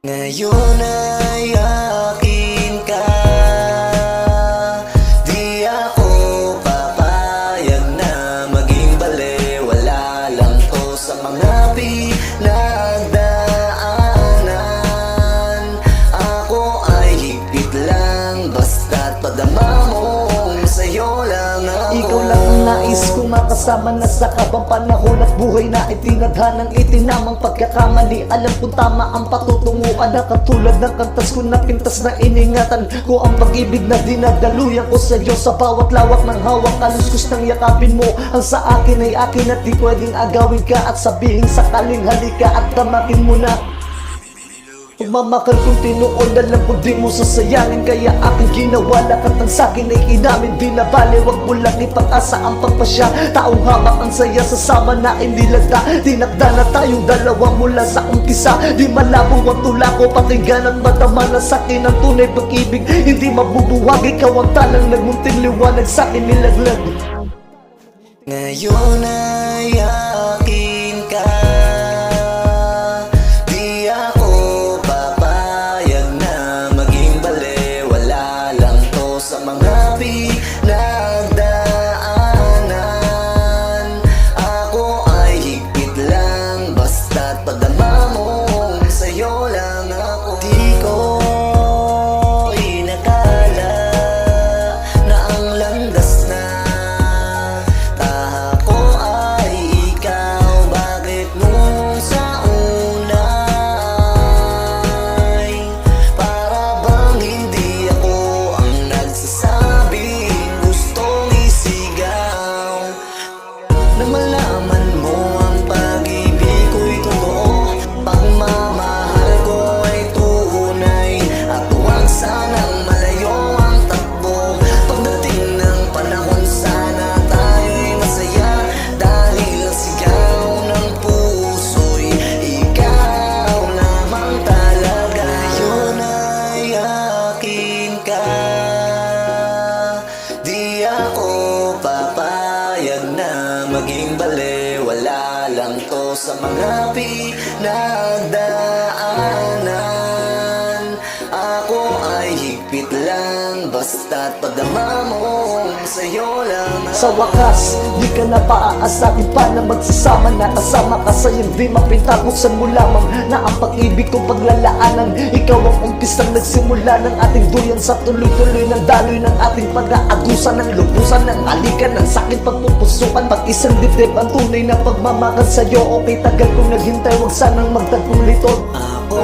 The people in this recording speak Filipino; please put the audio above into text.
Ngayon ay akin ka, di ako papayag na maging balewala lang to sa mga pinagdaanan. Ako ay higpit lang, basta't padama mong sa'yo lang ako. Ikaw lang ang nais kong makasama na sa kabang panahon at buhay na itinadhanang itinamang pagkakamali. Alam kong tama ang patutunguan na katulad ng kantas ko na pintas na iningatan ko ang pag-ibig na dinadaluyan ko sa iyo. Sa bawat lawak ng hawak, kaluskus ng yakapin mo ang sa akin ay akin at di pwedeng agawin ka at sabihin sakaling halika at tamakin mo na. Pagmamakal kong tinuon, alam ko di mo sasayangin, kaya aking ginawa lahat ng sakin ay inamin. Di na bale, wag mo lang ipag-asa ang pagpasya. Taong hamak ang saya, sasama na inilagda. Tinakda na tayong dalawa mula sa umpisa. Di malabo ang tula ko, pakinggan at madama na sakin ang tunay pag-ibig. Hindi mabubuwag, ikaw ang talang nagmunting liwanag sakin nilaglag. Ngayon ay akin ka, sa mga pinagdaanan. Ako ay higpit lang, basta't padama mong sa'yo lang ako. Di ko inakala na ang landas na taha ko ay ikaw. Bakit nung sa una ay para bang hindi ako nagsasabing gustong isigaw? Nang malaman mo ang pag-ibig ko'y totoo, pagmamahal ko ay tunay, at huwag sanang malayo ang takbo. Pagdating ng panahon sana tayo'y masaya, dahil ang sigaw ng puso'y ikaw lamang talaga. Ngayon ay akin ka, di ako papayag na maging balewala lang to sa mga pinagdaanan. Ako ay higpit lang, basta't padama mong sa'yo lang ako. Sa wakas, di ka na paaasahin pa na magsasama na kasama ka sa hindi mapintakusan mo lamang na ang pag-ibig kong paglalaanan. Ikaw ang umpisang nagsimula ng ating duyan sa tuloy-tuloy ng daloy ng ating pag-aagusan, ng lubusan, ng halikan, ng sakit pagpupusukan. Pag-isang dibdib ang tunay na pagmamahal sa'yo. Okay, tagal kong naghintay, wag sanang magtagpong litod. Ako